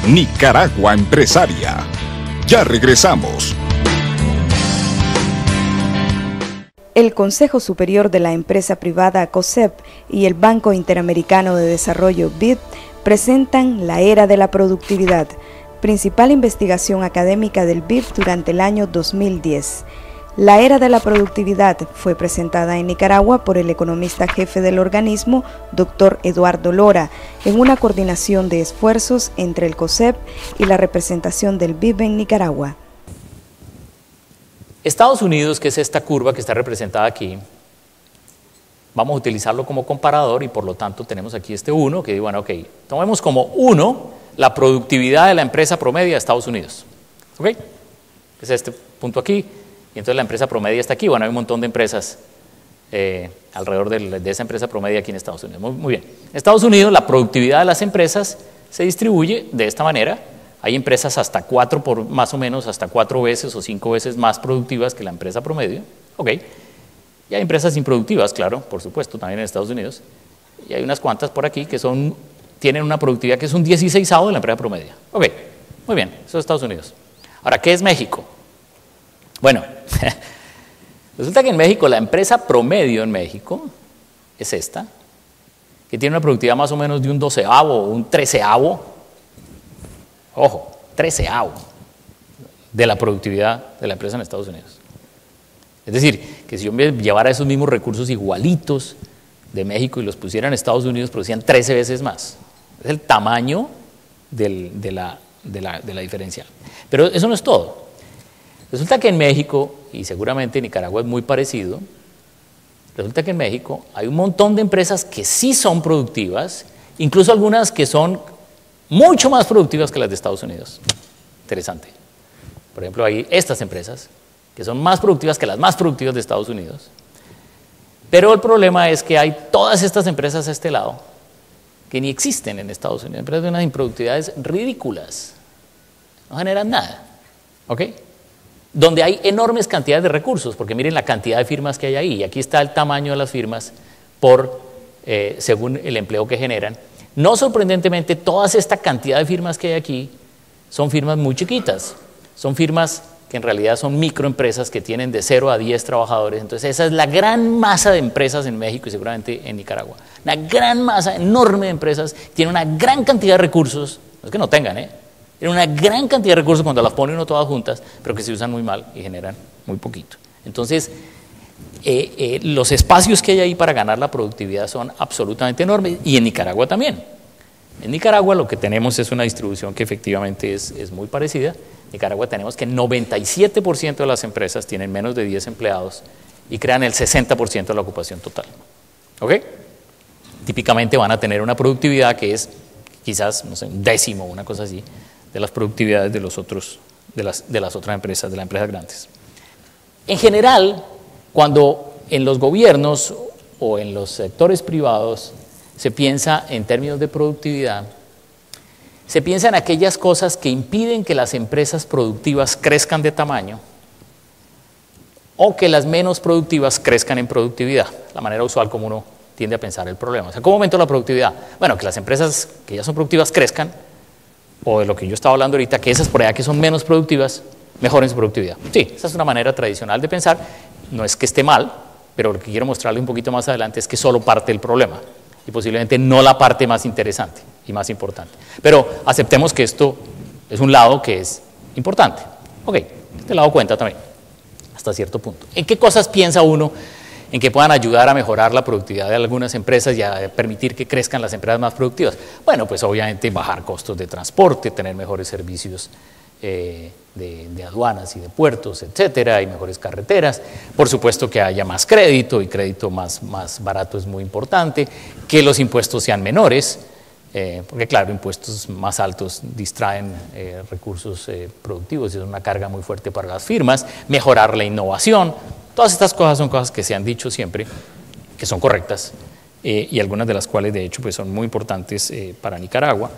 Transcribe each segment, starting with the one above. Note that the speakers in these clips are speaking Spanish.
Nicaragua Empresaria. Ya regresamos. El Consejo Superior de la Empresa Privada COSEP y el Banco Interamericano de Desarrollo BID presentan La Era de la Productividad, principal investigación académica del BID durante el año 2010. La Era de la Productividad fue presentada en Nicaragua por el economista jefe del organismo, Dr. Eduardo Lora, en una coordinación de esfuerzos entre el COSEP y la representación del BID en Nicaragua. Estados Unidos, que es esta curva que está representada aquí, vamos a utilizarlo como comparador y por lo tanto tenemos aquí este 1, que bueno, ok, tomemos como 1 la productividad de la empresa promedio de Estados Unidos, ok, es este punto aquí. Y entonces la empresa promedio está aquí. Bueno, hay un montón de empresas alrededor de esa empresa promedio aquí en Estados Unidos. Muy bien. En Estados Unidos la productividad de las empresas se distribuye de esta manera. Hay empresas más o menos hasta 4 veces o 5 veces más productivas que la empresa promedio. Ok. Y hay empresas improductivas, claro, por supuesto, también en Estados Unidos. Y hay unas cuantas por aquí que tienen una productividad que es un 16avo de la empresa promedio. Ok. Muy bien. Eso es Estados Unidos. Ahora, ¿qué es México? Bueno, resulta que en México, la empresa promedio en México es esta, que tiene una productividad más o menos de un 12avo o un 13avo, ojo, 13avo de la productividad de la empresa en Estados Unidos. Es decir, que si yo me llevara esos mismos recursos igualitos de México y los pusiera en Estados Unidos, producían 13 veces más. Es el tamaño de la diferencia. Pero eso no es todo. Resulta que en México, y seguramente en Nicaragua es muy parecido, resulta que en México hay un montón de empresas que sí son productivas, incluso algunas que son mucho más productivas que las de Estados Unidos. Interesante. Por ejemplo, hay estas empresas que son más productivas que las más productivas de Estados Unidos. Pero el problema es que hay todas estas empresas a este lado que ni existen en Estados Unidos. Empresas de unas improductividades ridículas. No generan nada. ¿Ok? Donde hay enormes cantidades de recursos, porque miren la cantidad de firmas que hay ahí, y aquí está el tamaño de las firmas según el empleo que generan. No sorprendentemente, toda esta cantidad de firmas que hay aquí son firmas muy chiquitas, son firmas que en realidad son microempresas que tienen de 0 a 10 trabajadores, entonces esa es la gran masa de empresas en México y seguramente en Nicaragua. Una gran masa enorme de empresas, tienen una gran cantidad de recursos, no es que no tengan, tienen una gran cantidad de recursos cuando las pone uno todas juntas, pero que se usan muy mal y generan muy poquito. Entonces, los espacios que hay ahí para ganar la productividad son absolutamente enormes, y en Nicaragua también. En Nicaragua lo que tenemos es una distribución que efectivamente es muy parecida. En Nicaragua tenemos que 97% de las empresas tienen menos de 10 empleados y crean el 60% de la ocupación total. ¿Ok? Típicamente van a tener una productividad que es quizás, no sé, un décimo, una cosa así, de las productividades de las otras empresas, de las empresas grandes. En general, cuando en los gobiernos o en los sectores privados se piensa en términos de productividad, se piensa en aquellas cosas que impiden que las empresas productivas crezcan de tamaño o que las menos productivas crezcan en productividad, la manera usual como uno tiende a pensar el problema. O sea, ¿cómo aumento la productividad? Bueno, que las empresas que ya son productivas crezcan, o de lo que yo estaba hablando ahorita, que esas por allá que son menos productivas, mejoren su productividad. Sí, esa es una manera tradicional de pensar, no es que esté mal, pero lo que quiero mostrarle un poquito más adelante es que solo parte del problema, y posiblemente no la parte más interesante y más importante. Pero aceptemos que esto es un lado que es importante. Ok, este lado cuenta también, hasta cierto punto. ¿En qué cosas piensa uno en que puedan ayudar a mejorar la productividad de algunas empresas y a permitir que crezcan las empresas más productivas? Bueno, pues obviamente bajar costos de transporte, tener mejores servicios de aduanas y de puertos, etcétera, y mejores carreteras. Por supuesto que haya más crédito, y crédito más barato es muy importante, que los impuestos sean menores, porque claro, impuestos más altos distraen recursos productivos y es una carga muy fuerte para las firmas. Mejorar la innovación. Todas estas cosas son cosas que se han dicho siempre, que son correctas, y algunas de las cuales de hecho pues, son muy importantes para Nicaragua.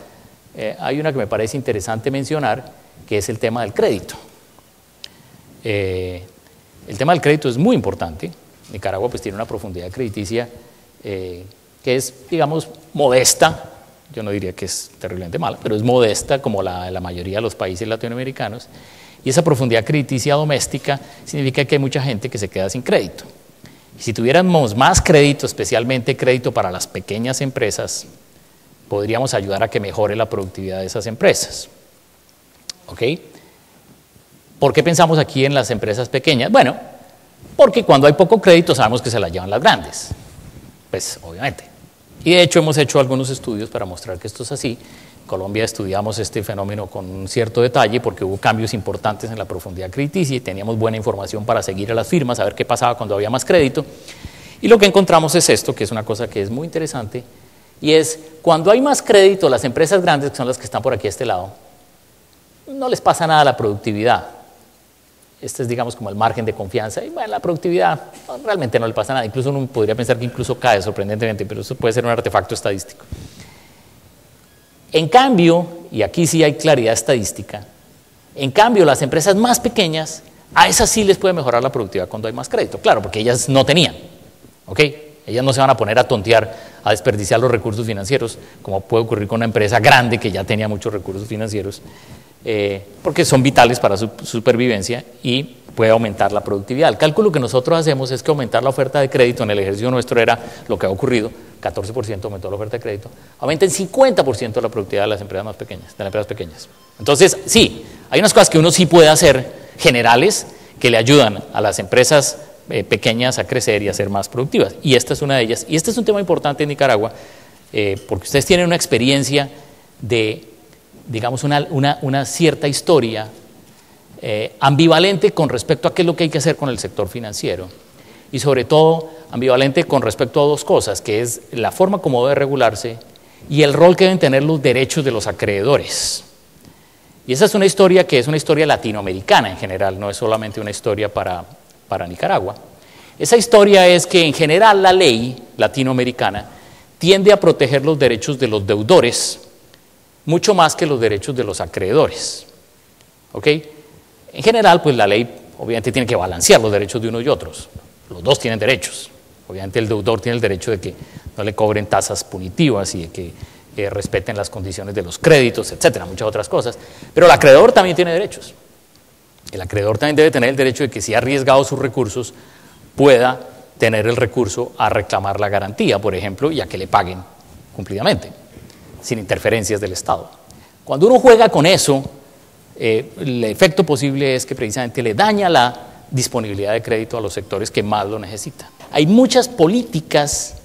Hay una que me parece interesante mencionar, que es el tema del crédito. El tema del crédito es muy importante. Nicaragua pues, tiene una profundidad crediticia que es, digamos, modesta yo no diría que es terriblemente mala, pero es modesta como la mayoría de los países latinoamericanos. Y esa profundidad crediticia doméstica significa que hay mucha gente que se queda sin crédito. Y si tuviéramos más crédito, especialmente crédito para las pequeñas empresas, podríamos ayudar a que mejore la productividad de esas empresas. ¿Ok? ¿Por qué pensamos aquí en las empresas pequeñas? Bueno, porque cuando hay poco crédito sabemos que se las llevan las grandes. Pues, obviamente. Y de hecho hemos hecho algunos estudios para mostrar que esto es así. En Colombia estudiamos este fenómeno con un cierto detalle porque hubo cambios importantes en la profundidad crediticia y teníamos buena información para seguir a las firmas, a ver qué pasaba cuando había más crédito. Y lo que encontramos es esto, que es una cosa que es muy interesante, y es cuando hay más crédito, las empresas grandes, que son las que están por aquí a este lado, no les pasa nada a la productividad. Este es, digamos, como el margen de confianza. Y bueno, la productividad realmente no le pasa nada. Incluso uno podría pensar que incluso cae sorprendentemente, pero eso puede ser un artefacto estadístico. En cambio, y aquí sí hay claridad estadística, en cambio las empresas más pequeñas, a esas sí les puede mejorar la productividad cuando hay más crédito. Claro, porque ellas no tenían, ¿ok? Ellas no se van a poner a tontear, a desperdiciar los recursos financieros, como puede ocurrir con una empresa grande que ya tenía muchos recursos financieros, porque son vitales para su supervivencia y puede aumentar la productividad. El cálculo que nosotros hacemos es que aumentar la oferta de crédito en el ejercicio nuestro era lo que ha ocurrido, 14% aumentó la oferta de crédito, aumenta en 50% la productividad de las empresas más pequeñas, de las empresas pequeñas. Entonces, sí, hay unas cosas que uno sí puede hacer generales que le ayudan a las empresas pequeñas a crecer y a ser más productivas, y esta es una de ellas. Y este es un tema importante en Nicaragua, porque ustedes tienen una experiencia de, digamos, una cierta historia ambivalente con respecto a qué es lo que hay que hacer con el sector financiero, y sobre todo ambivalente con respecto a dos cosas, que es la forma como debe regularse y el rol que deben tener los derechos de los acreedores. Y esa es una historia que es una historia latinoamericana en general, no es solamente una historia para Nicaragua. Esa historia es que en general la ley latinoamericana tiende a proteger los derechos de los deudores mucho más que los derechos de los acreedores. ¿Ok? En general, pues la ley obviamente tiene que balancear los derechos de unos y otros. Los dos tienen derechos. Obviamente el deudor tiene el derecho de que no le cobren tasas punitivas y de que respeten las condiciones de los créditos, etcétera, muchas otras cosas. Pero el acreedor también tiene derechos. El acreedor también debe tener el derecho de que si ha arriesgado sus recursos, pueda tener el recurso a reclamar la garantía, por ejemplo, y a que le paguen cumplidamente, sin interferencias del Estado. Cuando uno juega con eso, el efecto posible es que precisamente le daña la disponibilidad de crédito a los sectores que más lo necesitan. Hay muchas políticas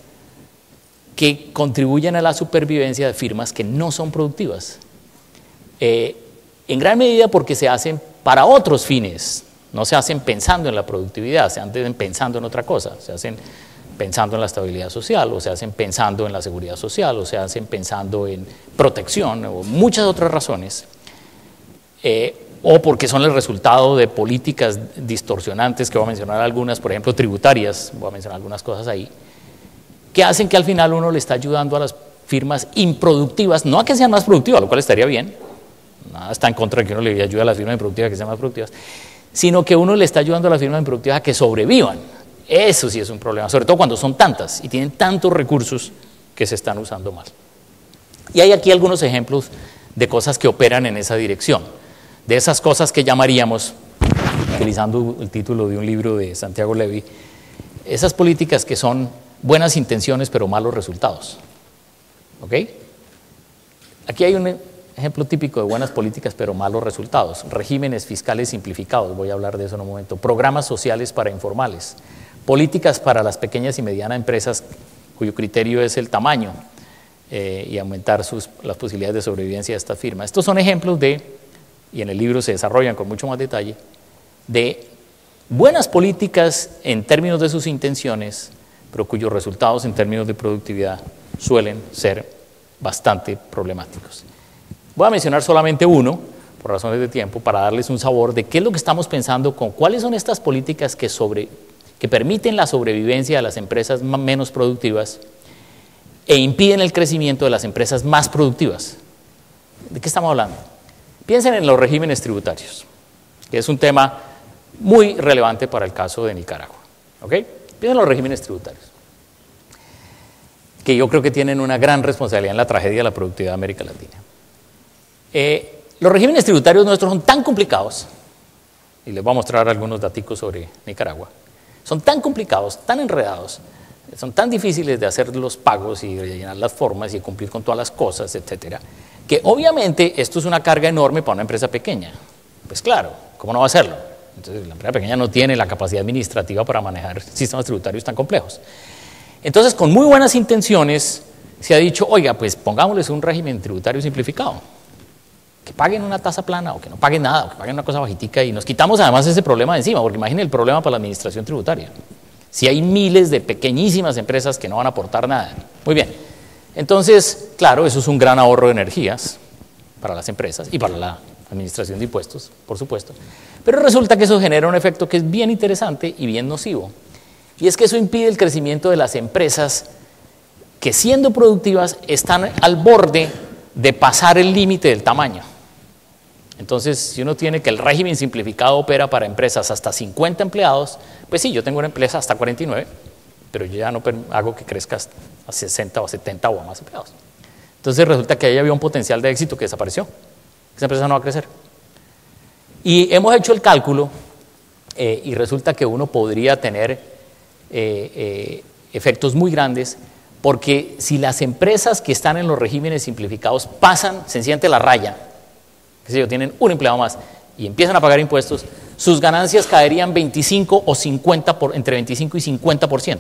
que contribuyen a la supervivencia de firmas que no son productivas, en gran medida porque se hacen para otros fines, no se hacen pensando en la productividad, se hacen pensando en otra cosa, se hacen pensando en la estabilidad social, o se hacen pensando en la seguridad social, o se hacen pensando en protección, o muchas otras razones, o porque son el resultado de políticas distorsionantes, que voy a mencionar algunas, por ejemplo tributarias, voy a mencionar algunas cosas ahí, que hacen que al final uno le está ayudando a las firmas improductivas, no a que sean más productivas, lo cual estaría bien, nada está en contra de que uno le ayude a las firmas improductivas a que sean más productivas, sino que uno le está ayudando a las firmas improductivas a que sobrevivan. Eso sí es un problema, sobre todo cuando son tantas y tienen tantos recursos que se están usando mal. Y hay aquí algunos ejemplos de cosas que operan en esa dirección, de esas cosas que llamaríamos, utilizando el título de un libro de Santiago Levy, esas políticas que son buenas intenciones pero malos resultados. ¿Ok? Aquí hay un ejemplo típico de buenas políticas pero malos resultados. Regímenes fiscales simplificados, voy a hablar de eso en un momento. Programas sociales para informales. Políticas para las pequeñas y medianas empresas cuyo criterio es el tamaño y aumentar las posibilidades de sobrevivencia de esta firma. Estos son ejemplos de, y en el libro se desarrollan con mucho más detalle, de buenas políticas en términos de sus intenciones, pero cuyos resultados en términos de productividad suelen ser bastante problemáticos. Voy a mencionar solamente uno, por razones de tiempo, para darles un sabor de qué es lo que estamos pensando con cuáles son estas políticas que permiten la sobrevivencia de las empresas menos productivas e impiden el crecimiento de las empresas más productivas. ¿De qué estamos hablando? Piensen en los regímenes tributarios, que es un tema muy relevante para el caso de Nicaragua. ¿Ok? Piensen en los regímenes tributarios, que yo creo que tienen una gran responsabilidad en la tragedia de la productividad de América Latina. Los regímenes tributarios nuestros son tan complicados, y les voy a mostrar algunos daticos sobre Nicaragua, son tan complicados, tan enredados, son tan difíciles de hacer los pagos y de llenar las formas y cumplir con todas las cosas, etcétera, que obviamente esto es una carga enorme para una empresa pequeña. Pues claro, ¿cómo no va a hacerlo? Entonces la empresa pequeña no tiene la capacidad administrativa para manejar sistemas tributarios tan complejos. Entonces, con muy buenas intenciones se ha dicho, oiga, pues pongámosles un régimen tributario simplificado, que paguen una tasa plana o que no paguen nada, o que paguen una cosa bajitica, y nos quitamos además ese problema de encima, porque imaginen el problema para la administración tributaria. Si hay miles de pequeñísimas empresas que no van a aportar nada. Muy bien, entonces, claro, eso es un gran ahorro de energías para las empresas y para la administración de impuestos, por supuesto. Pero resulta que eso genera un efecto que es bien interesante y bien nocivo. Y es que eso impide el crecimiento de las empresas que, siendo productivas, están al borde de pasar el límite del tamaño. Entonces, si uno tiene que el régimen simplificado opera para empresas hasta 50 empleados, pues sí, yo tengo una empresa hasta 49, pero yo ya no hago que crezca a 60 o 70 o a más empleados. Entonces resulta que ahí había un potencial de éxito que desapareció. Esa empresa no va a crecer. Y hemos hecho el cálculo y resulta que uno podría tener efectos muy grandes, porque si las empresas que están en los regímenes simplificados pasan sencillamente la raya, qué sé yo, tienen un empleado más y empiezan a pagar impuestos, sus ganancias caerían 25 o 50 entre 25 y 50%.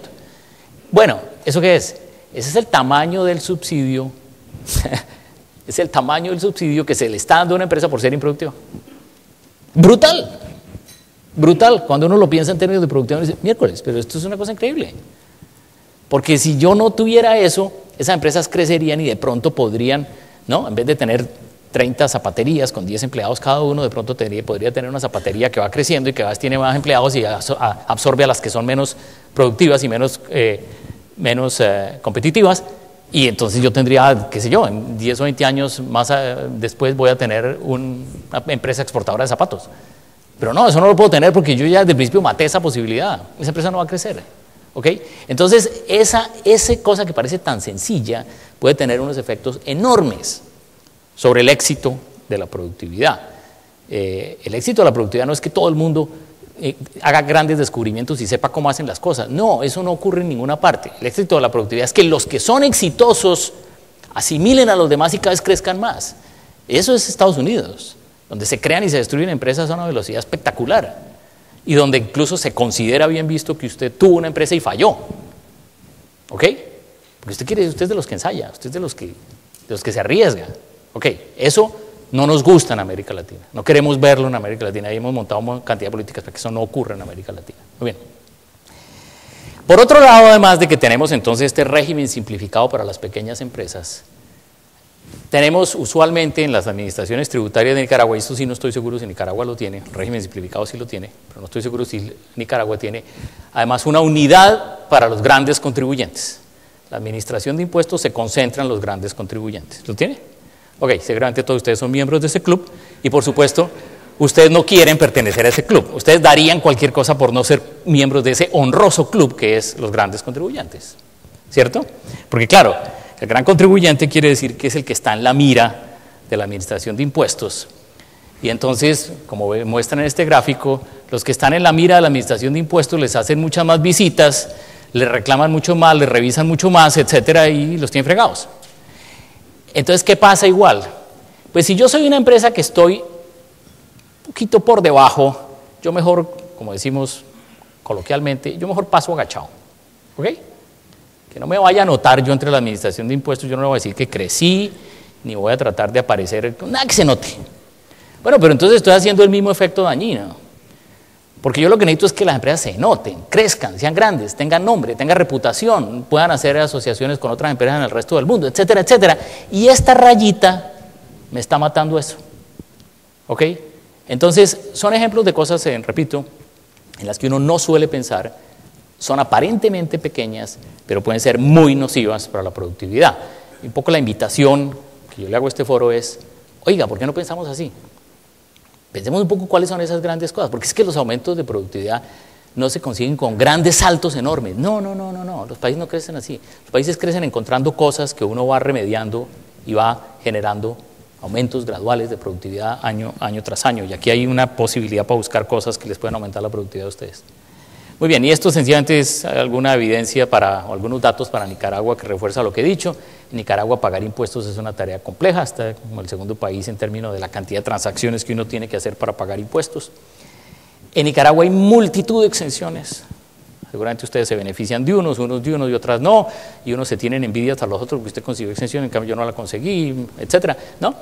Bueno, ¿eso qué es? Ese es el tamaño del subsidio, es el tamaño del subsidio que se le está dando a una empresa por ser improductiva. Brutal, brutal. Cuando uno lo piensa en términos de productividad, uno dice, miércoles, pero esto es una cosa increíble. Porque si yo no tuviera eso, esas empresas crecerían y de pronto podrían, ¿no? En vez de tener 30 zapaterías con 10 empleados cada uno, de pronto podría tener una zapatería que va creciendo y que tiene más empleados y absorbe a las que son menos productivas y menos competitivas, y entonces yo tendría, qué sé yo, en 10 o 20 años más después voy a tener una empresa exportadora de zapatos. Pero no, eso no lo puedo tener porque yo ya desde el principio maté esa posibilidad. Esa empresa no va a crecer. ¿Ok? Entonces, esa cosa que parece tan sencilla puede tener unos efectos enormes sobre el éxito de la productividad. El éxito de la productividad no es que todo el mundo haga grandes descubrimientos y sepa cómo hacen las cosas. No, eso no ocurre en ninguna parte. El éxito de la productividad es que los que son exitosos asimilen a los demás y cada vez crezcan más. Eso es Estados Unidos, donde se crean y se destruyen empresas a una velocidad espectacular. Y donde incluso se considera bien visto que usted tuvo una empresa y falló. ¿Ok? Porque usted es de los que ensaya, usted es de los que se arriesga. ¿Ok? Eso no nos gusta en América Latina. No queremos verlo en América Latina. Ahí hemos montado una cantidad de políticas para que eso no ocurra en América Latina. Muy bien. Por otro lado, además de que tenemos entonces este régimen simplificado para las pequeñas empresas, tenemos usualmente en las administraciones tributarias de Nicaragua, y esto sí no estoy seguro si Nicaragua lo tiene, el régimen simplificado sí lo tiene, pero no estoy seguro si Nicaragua tiene, además una unidad para los grandes contribuyentes. La administración de impuestos se concentra en los grandes contribuyentes. ¿Lo tiene? Ok, seguramente todos ustedes son miembros de ese club y por supuesto ustedes no quieren pertenecer a ese club. Ustedes darían cualquier cosa por no ser miembros de ese honroso club que es los grandes contribuyentes. ¿Cierto? Porque claro, el gran contribuyente quiere decir que es el que está en la mira de la administración de impuestos. Y entonces, como muestran en este gráfico, los que están en la mira de la administración de impuestos les hacen muchas más visitas, les reclaman mucho más, les revisan mucho más, etcétera, y los tienen fregados. Entonces, ¿qué pasa igual? Pues si yo soy una empresa que estoy un poquito por debajo, yo mejor, como decimos coloquialmente, yo mejor paso agachado. ¿Ok? Que no me vaya a notar yo entre la administración de impuestos, yo no le voy a decir que crecí, ni voy a tratar de aparecer, nada que se note. Bueno, pero entonces estoy haciendo el mismo efecto dañino, porque yo lo que necesito es que las empresas se noten, crezcan, sean grandes, tengan nombre, tengan reputación, puedan hacer asociaciones con otras empresas en el resto del mundo, etcétera, etcétera. Y esta rayita me está matando eso. ¿Ok? Entonces, son ejemplos de cosas, repito, en las que uno no suele pensar, son aparentemente pequeñas, pero pueden ser muy nocivas para la productividad. Y un poco la invitación que yo le hago a este foro es, oiga, ¿por qué no pensamos así? Pensemos un poco cuáles son esas grandes cosas, porque es que los aumentos de productividad no se consiguen con grandes saltos enormes. No, los países no crecen así. Los países crecen encontrando cosas que uno va remediando y va generando aumentos graduales de productividad año tras año. Y aquí hay una posibilidad para buscar cosas que les pueden aumentar la productividad de ustedes. Muy bien, y esto sencillamente es alguna evidencia o algunos datos para Nicaragua que refuerza lo que he dicho. En Nicaragua pagar impuestos es una tarea compleja, está como el segundo país en términos de la cantidad de transacciones que uno tiene que hacer para pagar impuestos. En Nicaragua hay multitud de exenciones. Seguramente ustedes se benefician de unos y otras no, y unos se tienen envidia hasta los otros porque usted consiguió exención, en cambio yo no la conseguí, etcétera, ¿no?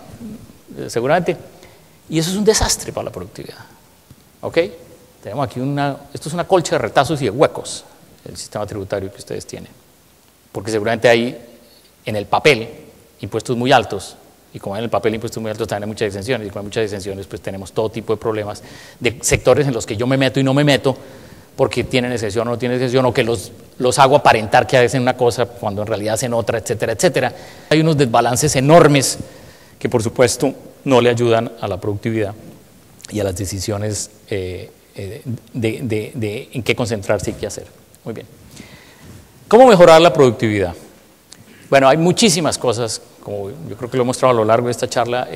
Seguramente. Y eso es un desastre para la productividad. ¿Ok? Tenemos aquí esto es una colcha de retazos y de huecos, el sistema tributario que ustedes tienen. Porque seguramente hay en el papel impuestos muy altos, y como en el papel impuestos muy altos también hay muchas exenciones, y con muchas exenciones pues tenemos todo tipo de problemas de sectores en los que yo me meto y no me meto, porque tienen exención o no tienen exención, o que los hago aparentar que hacen una cosa cuando en realidad hacen otra, etcétera, etcétera. Hay unos desbalances enormes que por supuesto no le ayudan a la productividad y a las decisiones de en qué concentrarse y qué hacer. Muy bien. ¿Cómo mejorar la productividad? Bueno, hay muchísimas cosas, como yo creo que lo he mostrado a lo largo de esta charla,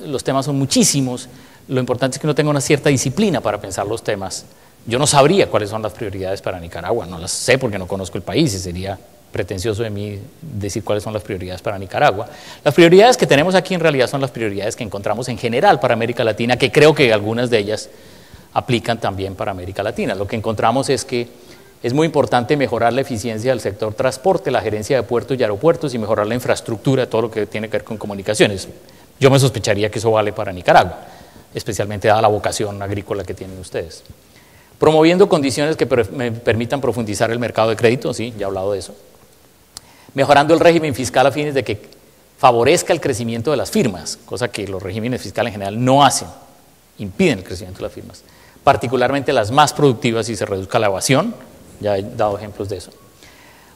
los temas son muchísimos, lo importante es que uno tenga una cierta disciplina para pensar los temas. Yo no sabría cuáles son las prioridades para Nicaragua, no las sé porque no conozco el país y sería pretencioso de mí decir cuáles son las prioridades para Nicaragua. Las prioridades que tenemos aquí en realidad son las prioridades que encontramos en general para América Latina, que creo que algunas de ellas aplican también para América Latina. Lo que encontramos es que es muy importante mejorar la eficiencia del sector transporte, la gerencia de puertos y aeropuertos y mejorar la infraestructura, todo lo que tiene que ver con comunicaciones. Yo me sospecharía que eso vale para Nicaragua, especialmente dada la vocación agrícola que tienen ustedes. Promoviendo condiciones que me permitan profundizar el mercado de crédito, sí, ya he hablado de eso. Mejorando el régimen fiscal a fines de que favorezca el crecimiento de las firmas, cosa que los regímenes fiscales en general no hacen, impiden el crecimiento de las firmas, particularmente las más productivas y se reduzca la evasión, ya he dado ejemplos de eso.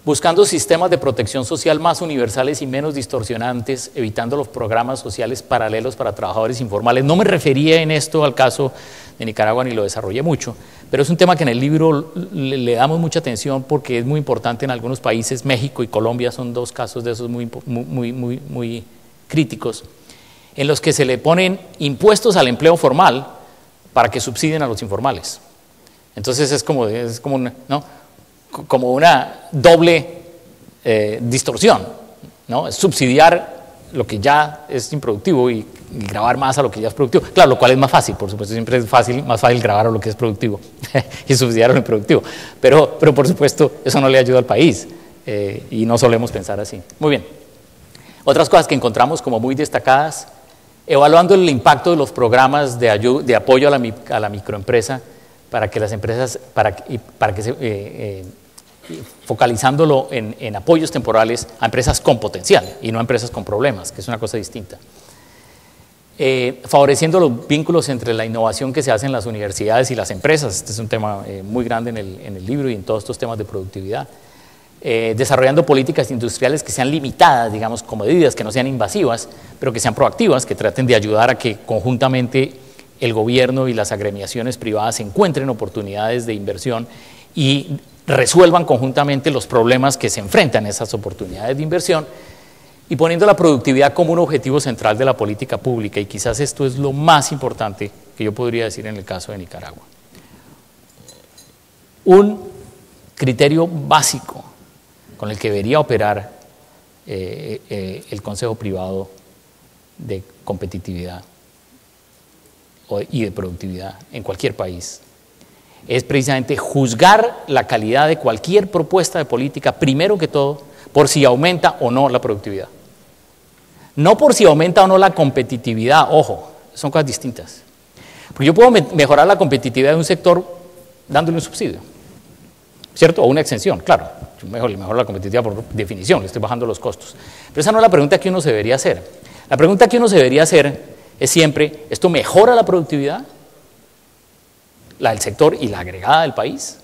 Buscando sistemas de protección social más universales y menos distorsionantes, evitando los programas sociales paralelos para trabajadores informales. No me refería en esto al caso de Nicaragua ni lo desarrollé mucho, pero es un tema que en el libro le damos mucha atención porque es muy importante en algunos países. México y Colombia son dos casos de esos muy críticos, en los que se le ponen impuestos al empleo formal para que subsidien a los informales. Entonces es como una doble distorsión, ¿no? Es subsidiar lo que ya es improductivo y grabar más a lo que ya es productivo. Claro, lo cual es más fácil, por supuesto, siempre es más fácil grabar a lo que es productivo y subsidiar a lo improductivo. Pero por supuesto, eso no le ayuda al país y no solemos pensar así. Muy bien. Otras cosas que encontramos como muy destacadas, evaluando el impacto de los programas de apoyo a la microempresa para que las empresas, focalizándolo en apoyos temporales a empresas con potencial y no a empresas con problemas, que es una cosa distinta. Favoreciendo los vínculos entre la innovación que se hace en las universidades y las empresas. Este es un tema muy grande en el libro y en todos estos temas de productividad. Desarrollando políticas industriales que sean limitadas, digamos, como medidas que no sean invasivas, pero que sean proactivas, que traten de ayudar a que conjuntamente el gobierno y las agremiaciones privadas encuentren oportunidades de inversión y resuelvan conjuntamente los problemas que se enfrentan a esas oportunidades de inversión, y poniendo la productividad como un objetivo central de la política pública. Y quizás esto es lo más importante que yo podría decir en el caso de Nicaragua. Un criterio básico con el que debería operar el Consejo Privado de Competitividad y de Productividad en cualquier país es precisamente juzgar la calidad de cualquier propuesta de política, primero que todo, por si aumenta o no la productividad. No por si aumenta o no la competitividad, ojo, son cosas distintas. Porque yo puedo mejorar la competitividad de un sector dándole un subsidio, ¿cierto? O una exención, claro. Yo mejoro la competitividad por definición, le estoy bajando los costos. Pero esa no es la pregunta que uno se debería hacer. La pregunta que uno se debería hacer es siempre, ¿esto mejora la productividad? La del sector y la agregada del país.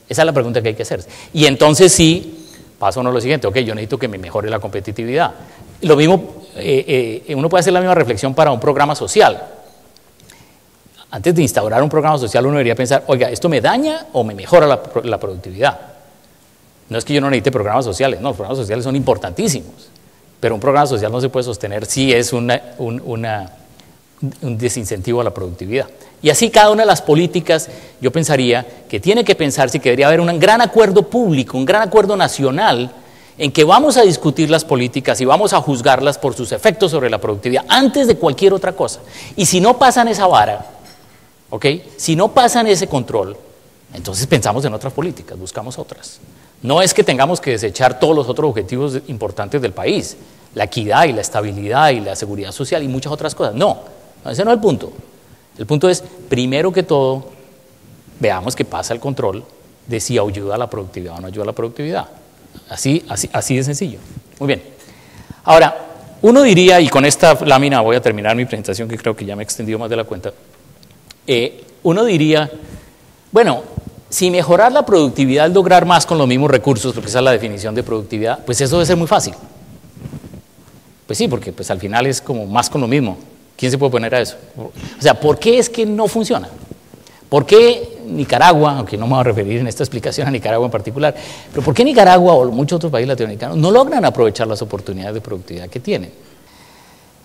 Esa es la pregunta que hay que hacer. Y entonces sí, pasa uno lo siguiente, ok, yo necesito que me mejore la competitividad. Lo mismo, uno puede hacer la misma reflexión para un programa social. Antes de instaurar un programa social, uno debería pensar, oiga, ¿esto me daña o me mejora la productividad? No es que yo no necesite programas sociales, no, los programas sociales son importantísimos, pero un programa social no se puede sostener si es un desincentivo a la productividad. Y así cada una de las políticas, yo pensaría que tiene que pensarse que debería haber un gran acuerdo público, un gran acuerdo nacional, en que vamos a discutir las políticas y vamos a juzgarlas por sus efectos sobre la productividad antes de cualquier otra cosa. Y si no pasan esa vara, ¿ok? Si no pasan ese control, entonces pensamos en otras políticas, buscamos otras. No es que tengamos que desechar todos los otros objetivos importantes del país, la equidad y la estabilidad y la seguridad social y muchas otras cosas. No, ese no es el punto. El punto es, primero que todo, veamos que pasa el control de si ayuda a la productividad o no ayuda a la productividad. Así de sencillo. Muy bien. Ahora, uno diría, y con esta lámina voy a terminar mi presentación, que creo que ya me he extendido más de la cuenta. Uno diría, bueno, si mejorar la productividad es lograr más con los mismos recursos, porque esa es la definición de productividad, pues eso debe ser muy fácil. Pues sí, porque pues al final es como más con lo mismo. ¿Quién se puede poner a eso? O sea, ¿por qué es que no funciona? ¿Por qué Nicaragua, aunque no me voy a referir en esta explicación a Nicaragua en particular, pero por qué Nicaragua o muchos otros países latinoamericanos no logran aprovechar las oportunidades de productividad que tienen?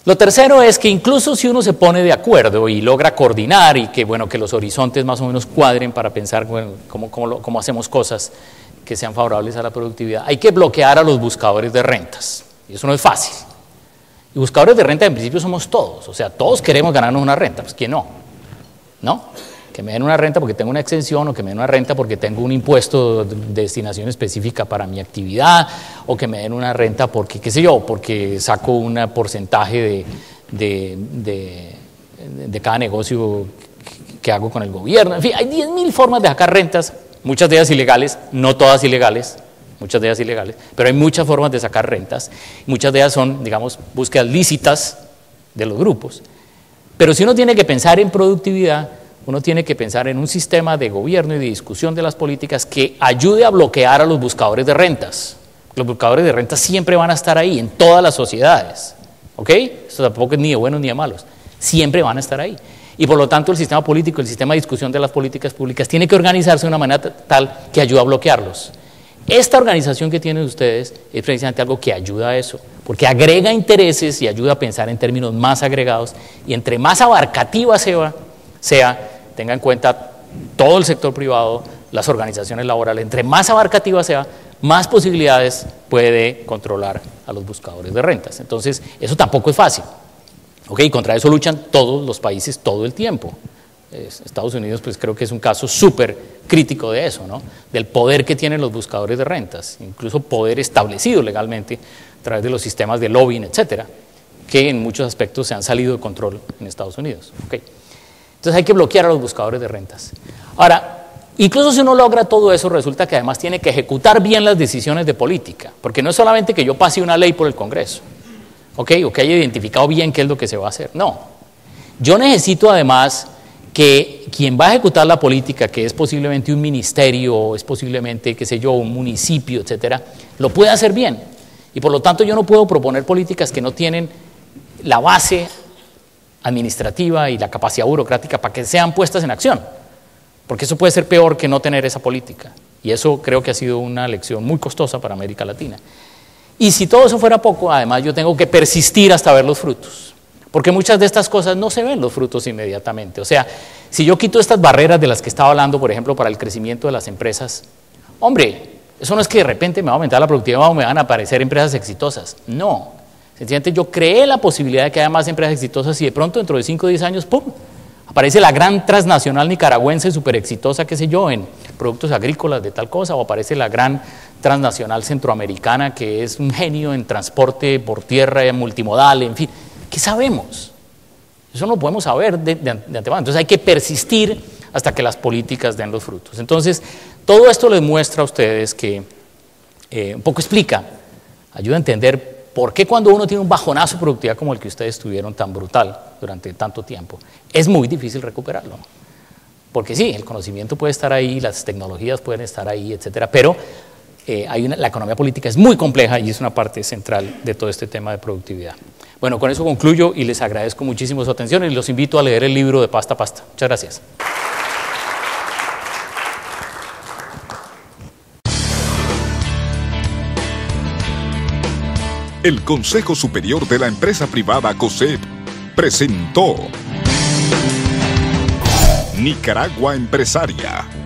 Lo tercero es que incluso si uno se pone de acuerdo y logra coordinar y que, bueno, que los horizontes más o menos cuadren para pensar, bueno, cómo hacemos cosas que sean favorables a la productividad, hay que bloquear a los buscadores de rentas. Y eso no es fácil. Y buscadores de renta en principio somos todos, o sea, todos queremos ganarnos una renta, pues ¿quién no? ¿No? Que me den una renta porque tengo una exención, o que me den una renta porque tengo un impuesto de destinación específica para mi actividad, o que me den una renta porque, qué sé yo, porque saco un porcentaje de cada negocio que hago con el gobierno. En fin, hay 10.000 formas de sacar rentas, muchas de ellas ilegales, no todas ilegales, muchas de ellas ilegales, pero hay muchas formas de sacar rentas, muchas de ellas son, digamos, búsquedas lícitas de los grupos. Pero si uno tiene que pensar en productividad, uno tiene que pensar en un sistema de gobierno y de discusión de las políticas que ayude a bloquear a los buscadores de rentas. Los buscadores de rentas siempre van a estar ahí, en todas las sociedades, ¿ok? Esto tampoco es ni de buenos ni de malos, siempre van a estar ahí. Y por lo tanto el sistema político, el sistema de discusión de las políticas públicas tiene que organizarse de una manera tal que ayude a bloquearlos. Esta organización que tienen ustedes es precisamente algo que ayuda a eso, porque agrega intereses y ayuda a pensar en términos más agregados, y entre más abarcativa sea, tenga en cuenta todo el sector privado, las organizaciones laborales, entre más abarcativa sea, más posibilidades puede controlar a los buscadores de rentas. Entonces, eso tampoco es fácil. ¿Ok? Y contra eso luchan todos los países todo el tiempo. Estados Unidos, pues creo que es un caso súper crítico de eso, ¿no? Del poder que tienen los buscadores de rentas, incluso poder establecido legalmente a través de los sistemas de lobbying, etcétera, que en muchos aspectos se han salido de control en Estados Unidos. ¿Ok? Entonces hay que bloquear a los buscadores de rentas. Ahora, incluso si uno logra todo eso, resulta que además tiene que ejecutar bien las decisiones de política, porque no es solamente que yo pase una ley por el Congreso, ¿ok? O que haya identificado bien qué es lo que se va a hacer. No. Yo necesito además que quien va a ejecutar la política, que es posiblemente un ministerio, o es posiblemente, qué sé yo, un municipio, etcétera, lo pueda hacer bien. Y por lo tanto yo no puedo proponer políticas que no tienen la base administrativa y la capacidad burocrática para que sean puestas en acción, porque eso puede ser peor que no tener esa política, y eso creo que ha sido una lección muy costosa para América Latina. Y si todo eso fuera poco, además yo tengo que persistir hasta ver los frutos, porque muchas de estas cosas no se ven los frutos inmediatamente. O sea, si yo quito estas barreras de las que estaba hablando, por ejemplo, para el crecimiento de las empresas, hombre, eso no es que de repente me va a aumentar la productividad o me van a aparecer empresas exitosas, no. Sencillamente yo creé la posibilidad de que haya más empresas exitosas y de pronto dentro de 5 o 10 años, ¡pum!, aparece la gran transnacional nicaragüense súper exitosa, qué sé yo, en productos agrícolas de tal cosa, o aparece la gran transnacional centroamericana que es un genio en transporte por tierra, multimodal, en fin. ¿Qué sabemos? Eso no lo podemos saber de antemano. Entonces hay que persistir hasta que las políticas den los frutos. Entonces, todo esto les muestra a ustedes que un poco explica, ayuda a entender ¿por qué cuando uno tiene un bajonazo de productividad como el que ustedes tuvieron tan brutal durante tanto tiempo, es muy difícil recuperarlo? Porque sí, el conocimiento puede estar ahí, las tecnologías pueden estar ahí, etcétera, pero la economía política es muy compleja y es una parte central de todo este tema de productividad. Bueno, con eso concluyo y les agradezco muchísimo su atención y los invito a leer el libro de Pasta a Pasta. Muchas gracias. El Consejo Superior de la Empresa Privada COSEP presentó Nicaragua Empresaria.